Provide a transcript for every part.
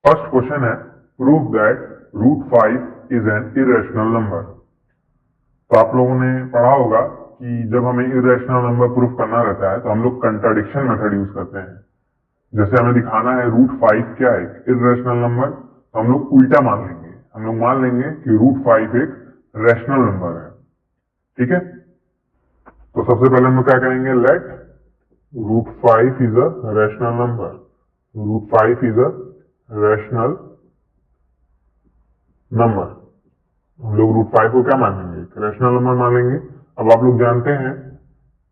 First question है prove that √5 is an irrational number. तो आप लोगों ने पढ़ा होगा कि जब हमें इरेशनल नंबर प्रूफ करना रहता है तो हम लोग कंट्राडिक्शन मेथड यूज करते हैं। जैसे हमें दिखाना है √5 क्या है, इरेशनल नंबर, तो हम लोग उल्टा मान लेंगे। हम लोग मान लेंगे कि √5 एक रैशनल नंबर है। ठीक है, तो सबसे पहले हम लोग क्या करेंगे, let √5 is a rational number. √5 is a rational number. हम लोग √5 को क्या मानेंगे, रैशनल नंबर मान लेंगे। अब आप लोग जानते हैं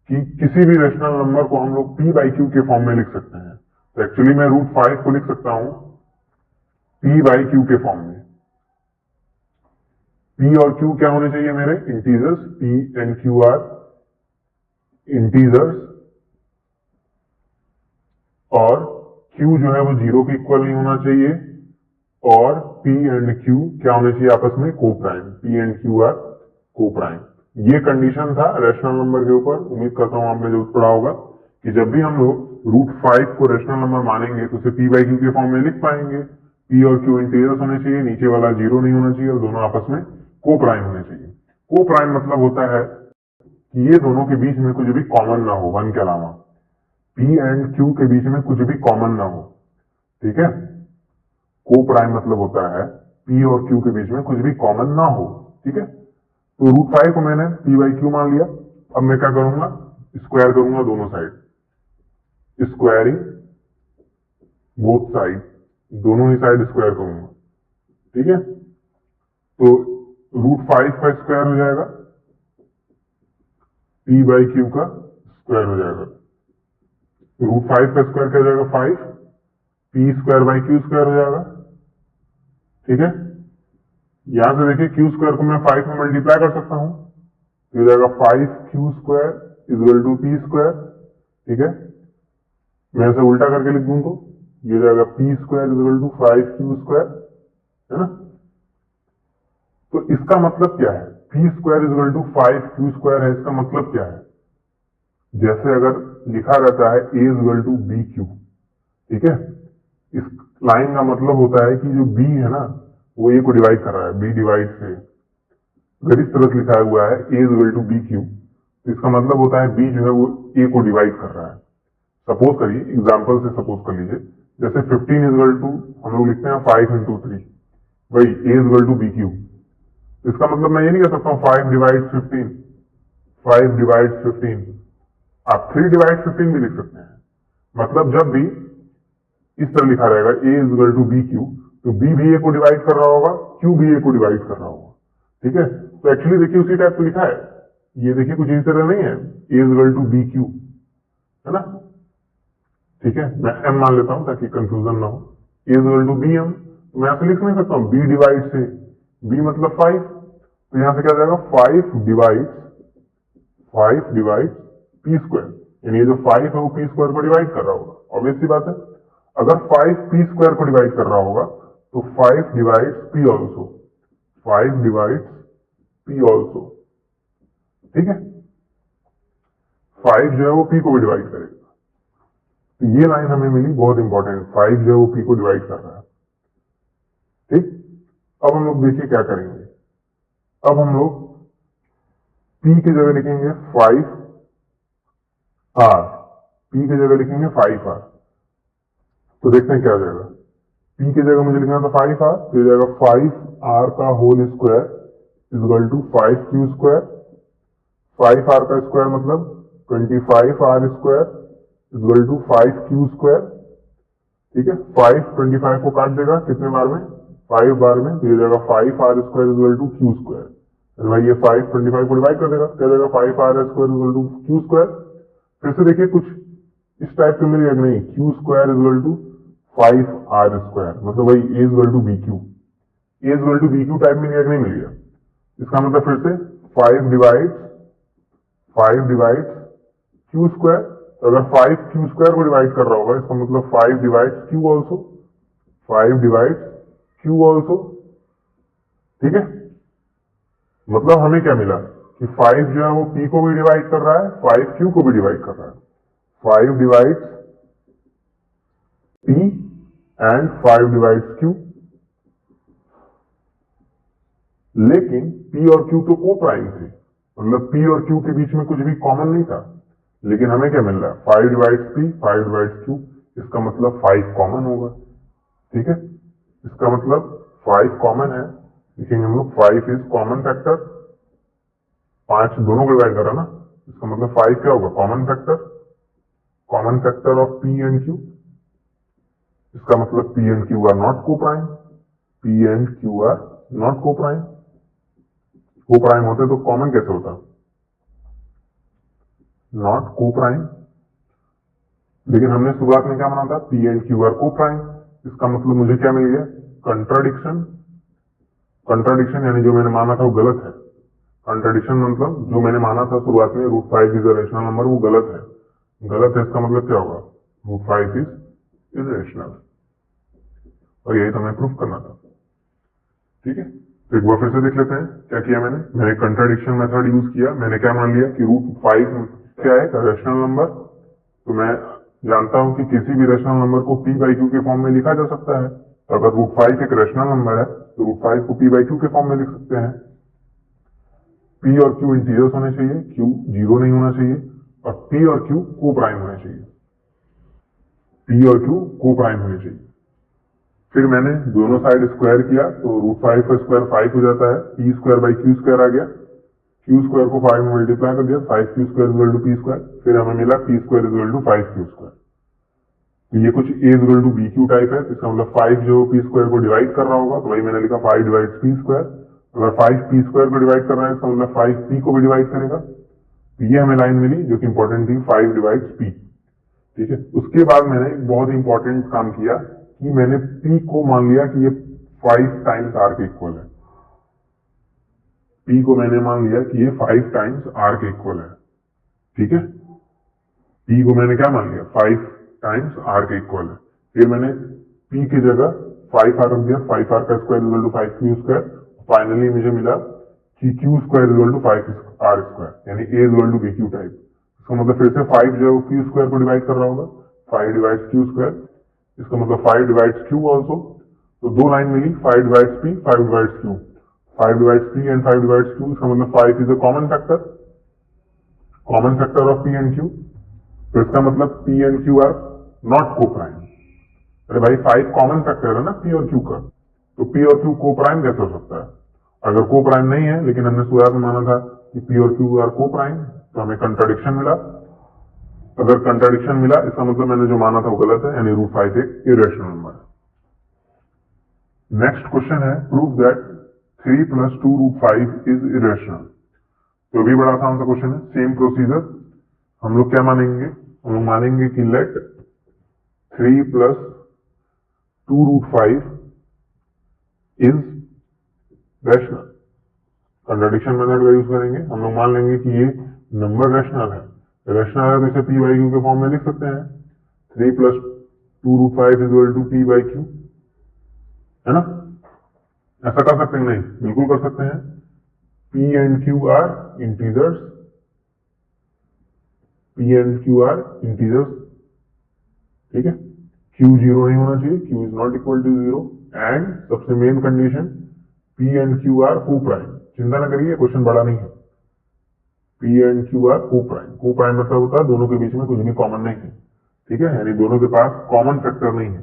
कि किसी भी रैशनल नंबर को हम लोग p/q के फॉर्म में लिख सकते हैं। तो एक्चुअली मैं √5 को लिख सकता हूं p/q के फॉर्म में। p और q क्या होने चाहिए मेरे, integers. p and q are integers, और q जो है वो 0 के इक्वल नहीं होना चाहिए, और p एंड q क्या होने चाहिए आपस में, coprime. p and q are coprime. ये कंडीशन था रैशनल नंबर के ऊपर। उम्मीद करता हूं आपने जो पढ़ा होगा कि जब भी हम लोग √5 को रैशनल नंबर मानेंगे तो उसे p/q के फॉर्म में लिख पाएंगे। p और q इंटीजर्स होने चाहिए, नीचे वाला 0 नहीं होना चाहिए, और दोनों आपस में को प्राइम होने चाहिए। को प्राइम मतलब होता है कि ये दोनों के बीच में कुछ भी कॉमन ना हो, 1 के अलावा। p एंड q के बीच में कुछ भी कॉमन ना हो। ठीक है, को प्राइम मतलब होता है p और q के बीच में कुछ भी कॉमन ना हो। ठीक है, तो √5 को मैंने p/q मान लिया। अब मैं क्या करूंगा, स्क्वायर करूंगा दोनों साइड, स्क्वायरिंग बोथ साइड, दोनों ही साइड स्क्वायर करूंगा। ठीक है, तो √5 का स्क्वायर हो जाएगा, p/q का स्क्वायर हो जाएगा। √5 का स्क्वायर क्या हो जाएगा, 5, p²/q स्क्वायर हो जाएगा। ठीक है, यहां से देखिए q² को मैं 5 में मल्टीप्लाई कर सकता हूं, तो हो जाएगा 5q² = p²। ठीक है, मैं इसे उल्टा करके लिख दूं तो ये हो जाएगा p² = 5q², है ना। तो इसका मतलब क्या है, p² = 5q² है, इसका मतलब क्या है, जैसे अगर लिखा रहता है a = bq। ठीक है, इस लाइन का मतलब होता है कि जो b है ना वो a को डिवाइड कर रहा है, b डिवाइड से। अगर इस तरह से लिखा हुआ है a = bq, तो इसका मतलब होता है b जो है वो a को डिवाइड कर रहा है। सपोज करिए, एग्जांपल से सपोज कर लीजिए, जैसे 15 हम लोग लिखते हैं 5 × 3, वही a = bq। इसका मतलब मैं ये नहीं कह सकता हूँ 5 / 15, 5 / 15। आप 3 / 15 भी लिख सकते हैं। मतलब जब भी इस तरह लिखा रहेगा a = bq, तो b भी a को डिवाइड कर रहा होगा, q भी a को डिवाइड कर रहा होगा। ठीक है, तो एक्चुअली देखिए उसी टाइप से लिखा है, ये देखिए कुछ इस तरह नहीं है, a = bq, है ना। ठीक है, मैं m मान लेता हूं ताकि कंफ्यूजन ना हो। a = bm, तो मैं ऐसे लिख नहीं सकता हूं b डिवाइड से, b मतलब 5, तो यहां से क्या जाएगा 5 डिवाइड p², यानी ये जो 5 है वो p² को डिवाइड कर रहा होगा। ऑब्वियस सी बात है, अगर 5 p² को डिवाइड कर रहा होगा तो 5 divides p also, 5 divides p also. ठीक है, 5 जो है वो p को भी डिवाइड करेगा। तो ये लाइन हमें मिली, बहुत इंपॉर्टेंट, 5 जो है वो p को डिवाइड कर रहा है। ठीक, अब हम लोग देखिए क्या करेंगे। अब हम लोग p की जगह लिखेंगे 5r, p की जगह लिखेंगे 5r। तो देखते हैं क्या हो जाएगा। p की जगह मुझे लिखना था 5r, तो हो जाएगा 5r का होल स्क्वायर = 5q²। 5r का स्क्वायर मतलब 25r² = 5q²। ठीक है, 5 25 को काट देगा कितने बार में, 5 बार में, तो ये जाएगा 5r² = q²। अरे भाई ये 5 25 को डिवाइड कर देगा, क्या जाएगा 5r² = q²। फिर से देखिए कुछ इस टाइप के मिलेगा नहीं, q² = 5r², मतलब वही a = bq, a = bq type में नहीं मिलेगा। इसका मतलब फिर से 5 डिवाइड्स q²। तो अगर 5 q² को डिवाइड कर रहा होगा, इसका मतलब 5 divides q also, 5 divides q also. ठीक है, मतलब हमें क्या मिला कि 5 जो है वो p को भी डिवाइड कर रहा है, 5 q को भी डिवाइड कर रहा है। 5 divides p and 5 divides Q। लेकिन P और Q तो को प्राइम थे, मतलब P और Q के बीच में कुछ भी कॉमन नहीं था। लेकिन हमें क्या मिल रहा है, 5 डिवाइड्स P 5 डिवाइड्स Q, इसका मतलब 5 कॉमन होगा। ठीक है, इसका मतलब 5 कॉमन है। लिखेंगे हम लोग 5 इज कॉमन फैक्टर, 5 दोनों को डिवाइड करा ना, इसका मतलब 5 क्या होगा, common factor of P and Q। इसका मतलब P and Q are not coprime, P and Q are not coprime. Coprime होते तो कॉमन कैसे होता, नॉट को प्राइम। लेकिन हमने शुरुआत में क्या माना था, P एंड Q आर को प्राइम। इसका मतलब मुझे क्या मिल गया, कंट्राडिक्शन। कंट्राडिक्शन यानी जो मैंने माना था वो गलत है। कंट्राडिक्शन मतलब जो मैंने माना था शुरुआत में √5 इज अ रेशनल नंबर, वो गलत है। गलत है इसका मतलब क्या होगा, √5 इज इरेशनल। और यही तो हमें प्रूफ करना था। ठीक है, तो एक बार फिर से देख लेते हैं क्या किया मैंने कंट्राडिक्शन मेथड यूज किया। मैंने क्या मान लिया कि √5 क्या है, रेशनल नंबर। तो मैं जानता हूं कि किसी भी रेशनल नंबर को P/Q के फॉर्म में लिखा जा सकता है। तो अगर √5 एक रेशनल नंबर है तो √5 को P/Q के फॉर्म में लिख सकते हैं। P और Q इंटीजर्स होने चाहिए, Q 0 नहीं होना चाहिए, और P और Q को प्राइम होने चाहिए। P और Q को प्राइम होने चाहिए। फिर मैंने दोनों साइड स्क्वायर किया तो √5 का स्क्वायर 5 हो जाता है, P²/Q² आ गया। Q² को 5 में मल्टीप्लाई कर दिया, 5Q² P²। फिर हमें मिला P² 5Q²। तो ये कुछ A=BQ टाइप है, इसका मतलब 5 जो P² को डिवाइड कर रहा होगा, तो वही मैंने लिखा 5 डिवाइड्स P²। अगर 5 P² को डिवाइड कर रहा है, इसका मतलब 5 P को भी डिवाइड करेगा। तो ये हमें लाइन मिली जो कि इंपॉर्टेंट थी, 5 डिवाइड्स P। ठीक है, उसके बाद मैंने एक बहुत इंपॉर्टेंट काम किया कि मैंने P को मान लिया कि ये 5 टाइम्स R के इक्वल है। P को मैंने मान लिया कि ये 5 टाइम्स R के इक्वल है। ठीक है, P को मैंने क्या मान लिया, 5 टाइम्स R के इक्वल है। फिर मैंने P की जगह 5R रख दिया, 5R का स्क्वायर 5Q²। फाइनली मुझे मिला कि Q² 5R², यानी A=BQ टाइप। इसका मतलब फिर से 5 जो Q² को डिवाइड कर रहा होगा, 5 डिवाइड्स Q²। इसका मतलब 5 डिवाइड्स Q ऑल्सो। तो दो लाइन मिली, 5 divides P 5 divides Q, 5 divides P and 5 divides Q। इसका मतलब 5 is a common factor of P and Q। तो इसका मतलब P and Q are not coprime. अरे भाई 5 कॉमन फैक्टर है ना P और Q का, तो P और Q को प्राइम कैसे हो सकता है। अगर को प्राइम नहीं है, लेकिन हमने शुरुआत में माना था कि P और Q आर को प्राइम, तो हमें कंट्राडिक्शन मिला। अगर कंट्राडिक्शन मिला, इसका मतलब मैंने जो माना था वो गलत है, यानी √5 एक इरेशनल नंबर है। नेक्स्ट क्वेश्चन है, प्रूव दैट 3 + 2√5 इज इरेशनल। तो भी बड़ा आसान सा क्वेश्चन है, सेम प्रोसीजर। हम लोग क्या मानेंगे, हम लोग मानेंगे कि let 3 + 2√5 is rational. Contradiction method का यूज करेंगे। हम लोग मान लेंगे कि ये नंबर रैशनल है। रैशनल है तो इसे P/Q के फॉर्म में लिख सकते हैं। 3 + 2√5 = P/Q, है ना। ऐसा कर सकते हैं, नहीं बिल्कुल कर सकते हैं। P and Q are integers, P and Q are integers. ठीक है, Q 0 नहीं होना चाहिए, Q is not equal to 0। And सबसे main condition, P and Q are coprime. चिंता ना करिए, क्वेश्चन बड़ा नहीं है। P and Q are coprime. Coprime मतलब होता है दोनों के बीच में कुछ भी कॉमन नहीं है। ठीक है, यानी दोनों के पास कॉमन फैक्टर नहीं है।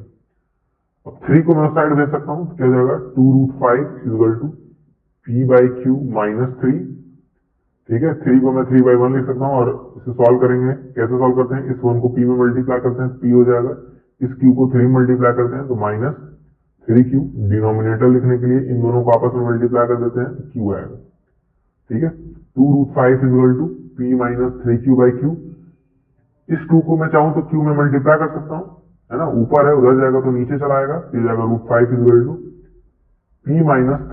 अब 3 को मैं उस साइड भेज सकता हूं, क्या जाएगा, 2√5 P/Q - 3। ठीक है, 3 को मैं 3/1 लिख सकता हूँ, और इसे सॉल्व करेंगे। कैसे सॉल्व करते हैं, इस 1 को P में मल्टीप्लाई करते हैं, P हो जाएगा। इस Q को 3 में मल्टीप्लाई करते हैं तो -3Q। डिनोमिनेटर लिखने के लिए इन दोनों को आपस में मल्टीप्लाई कर देते हैं तो Q आएगा। ठीक है, 2√5 = P - 3Q/Q। इस 2 को मैं चाहूं तो Q में मल्टीप्लाई कर सकता हूं, है ना। ऊपर है, उधर जाएगा तो नीचे चला आएगा, फिर जाएगा √5 = P -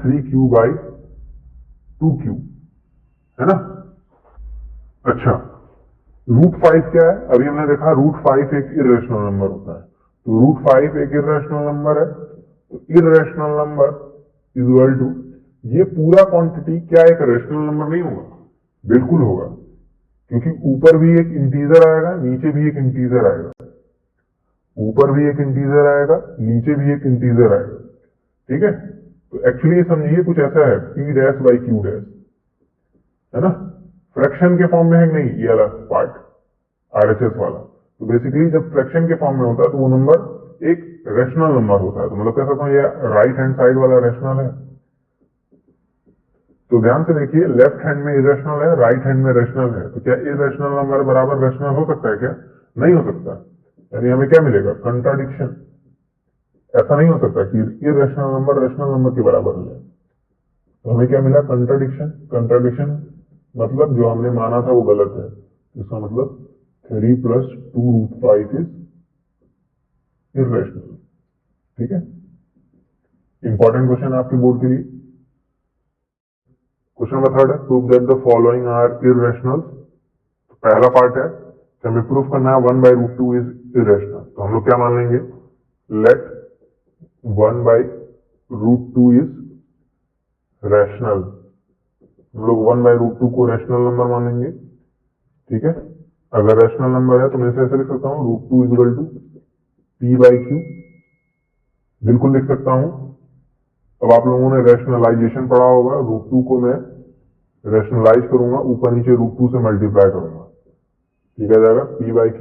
3Q/2Q, है ना। अच्छा, √5 क्या है, अभी हमने देखा √5 एक इरेशनल नंबर होता है। तो √5 एक इरेशनल नंबर है, तो इरेशनल नंबर = ये पूरा क्वांटिटी क्या एक रेशनल नंबर नहीं होगा, बिल्कुल होगा, क्योंकि ऊपर भी एक इंटीजर आएगा, नीचे भी एक इंटीजर आएगा। ऊपर भी एक इंटीजर आएगा, नीचे भी एक इंटीजर आएगा, ठीक है। तो एक्चुअली ये समझिए कुछ ऐसा है, P dash by Q dash, है ना। फ्रैक्शन के फॉर्म में है नहीं ये वाला पार्ट, आरएचएस वाला। तो बेसिकली जब फ्रैक्शन के फॉर्म में होता है तो वो नंबर एक रेशनल नंबर होता है। तो मतलब कह सकता हूँ ये राइट हैंड साइड वाला रेशनल है। तो ध्यान से देखिए, लेफ्ट हैंड में इरेशनल है, राइट हैंड में रेशनल है। तो क्या इरेशनल नंबर बराबर रेशनल हो सकता है क्या? नहीं हो सकता। यानी हमें क्या मिलेगा? कंट्राडिक्शन। ऐसा नहीं हो सकता कि इरेशनल नंबर रेशनल नंबर के बराबर हो जाए। तो हमें क्या मिला? कंट्राडिक्शन। कंट्राडिक्शन मतलब जो हमने माना था वो गलत है। इसका मतलब 3 + 2√5 इज इरेशनल। ठीक है, इंपॉर्टेंट क्वेश्चन आपके बोर्ड के लिए। क्वेश्चन नंबर 3 है, prove that the following are irrational. पहला पार्ट है कि हमें प्रूफ करना है 1/√2 इज इरेशनल। तो हम लोग क्या मान लेंगे? Let 1/√2 is rational. हम लोग 1/√2 को रैशनल नंबर मानेंगे, ठीक है। अगर रैशनल नंबर है तो मैं इसे ऐसे लिख सकता हूँ, √2 = p/q। बिल्कुल लिख सकता हूँ। अब आप लोगों ने रैशनलाइजेशन पढ़ा होगा। √2 को मैं रैशनलाइज करूंगा, ऊपर नीचे √2 से मल्टीप्लाई करूंगा, ठीक है, जाएगा p/q।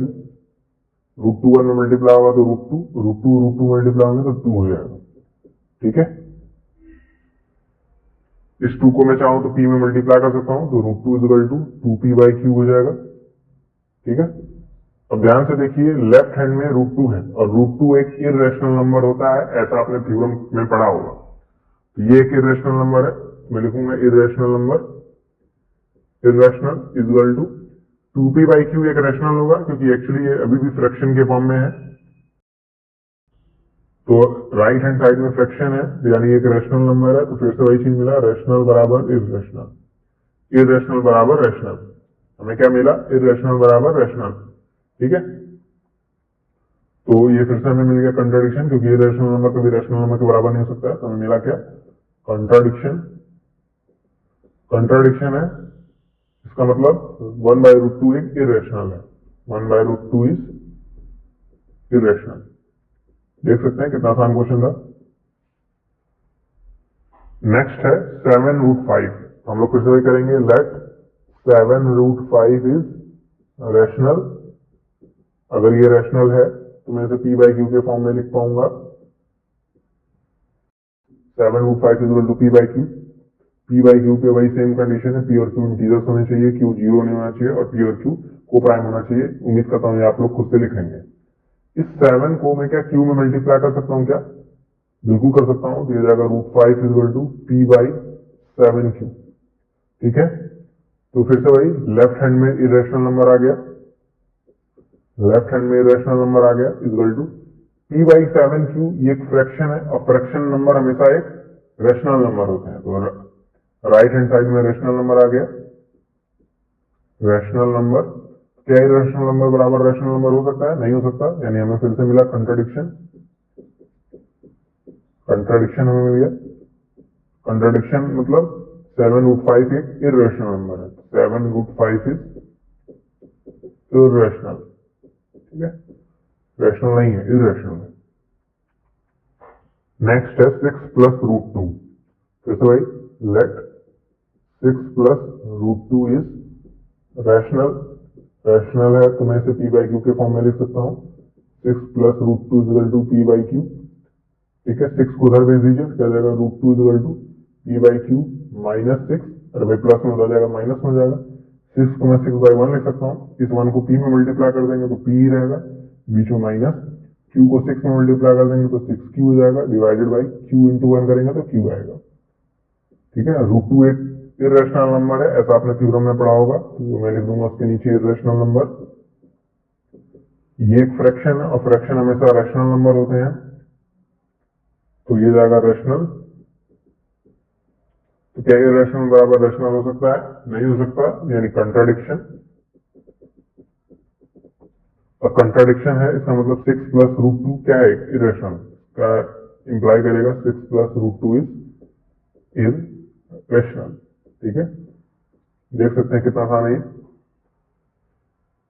√2 में मल्टीप्लाई होगा तो √2, √2 मल्टीप्लाई होंगे तो 2 हो जाएगा, ठीक है। इस 2 को मैं चाहूं तो p में मल्टीप्लाई कर सकता हूं, तो √2 = 2p/q हो जाएगा, ठीक है। अब ध्यान से देखिए, लेफ्ट हैंड में √2 है और √2 एक इरेशनल नंबर होता है, ऐसा आपने थ्योरम में पढ़ा होगा। तो ये एक इरेशनल नंबर है, मैं लिखूंगा इरेशनल नंबर। इरेशनल = 2p/q एक रेशनल होगा, क्योंकि एक्चुअली ये अभी भी फ्रैक्शन के फॉर्म में है। तो राइट हैंड साइड में फ्रैक्शन है, यानी एक रेशनल नंबर है। तो फिर से वही चीज मिला, रेशनल बराबर इरेशनल, इरेशनल बराबर रेशनल। हमें क्या मिला? इरेशनल बराबर रेशनल, ठीक है। तो ये फिर से हमें मिल गया कंट्राडिक्शन, क्योंकि ये रेशनल नंबर कभी रेशनल नंबर के बराबर नहीं हो सकता है। तो हमें मिला क्या? कंट्राडिक्शन। कंट्राडिक्शन है, इसका मतलब 1/√2 एक इरेशनल है। 1/√2 इज इरेशनल। देख सकते हैं कितना आसान क्वेश्चन था। नेक्स्ट है 7√5। हम लोग फिर से वही करेंगे, लेट 7√5 इज रेशनल। अगर ये रेशनल है तो मैं इसे p/q के फॉर्म में लिख पाऊंगा। 7√5 = p/q। p/q पे वही सेम कंडीशन है, p और q इंटीजर्स होने चाहिए, q 0 नहीं होना चाहिए और p और q को प्राइम होना चाहिए। उम्मीद करता हूँ आप लोग खुद से लिखेंगे। इस 7 को मैं क्या q में मल्टीप्लाई कर सकता हूँ क्या? बिल्कुल कर सकता हूँ। तो ये जाएगा √5 = p/7q, ठीक है। तो फिर से वही, लेफ्ट हैंड में इरेशनल नंबर आ गया, लेफ्ट हैंड में इरेशनल नंबर आ गया, इक्वल टू p/7q। ये एक फ्रैक्शन है और फ्रैक्शन नंबर हमेशा एक रेशनल नंबर होते हैं। तो राइट हैंड साइड में रेशनल नंबर आ गया, रेशनल नंबर। क्या इरेशनल नंबर बराबर रेशनल नंबर हो सकता है? नहीं हो सकता। यानी हमें फिर से मिला कंट्राडिक्शन। कंट्राडिक्शन हमें मिल गया। कंट्राडिक्शन मतलब 7√5 एक इरेशनल नंबर है, 7√5 इज इरेशनल, ठीक है। रेशनल नहीं है, इरेशनल है। नेक्स्ट है 6 + √2। फिर से भाई, लेट 6 + √2 इज रैशनल। रैशनल है तो मैं इसे p/q के फॉर्म में लिख सकता हूँ। 6 + √2 = p/q, ठीक है। 6 को उधर भेज दीजिए, क्या जाएगा? √2 = p/q -6। अरे भाई प्लस में हो जाएगा, माइनस में हो जाएगा। 6 को मैं 6/1 लिख सकता हूँ। इस 1 को p में मल्टीप्लाई कर देंगे तो p ही रहेगा, बीच में माइनस। q को 6 में मल्टीप्लाई कर देंगे तो 6q हो जाएगा, डिवाइडेड बाई q × 1 करेंगे तो q आएगा, ठीक है। √2 एक इरेशनल नंबर है, ऐसा आपने थ्योरम में पढ़ा होगा। तो मैं लिख दूंगा उसके नीचे इरेशनल नंबर। ये एक फ्रैक्शन है और फ्रैक्शन हमेशा रैशनल नंबर होते हैं, तो ये जाएगा रैशनल। तो क्या ये रैशनल बराबर रैशनल हो सकता है? नहीं हो सकता, यानी कंट्राडिक्शन। और कंट्राडिक्शन है, इसका मतलब 6 + √2 क्या है? इरेशनल का इंप्लाई करेगा। 6 + √2 इज इरेशनल, ठीक है। देख सकते हैं कितना आसान है ये।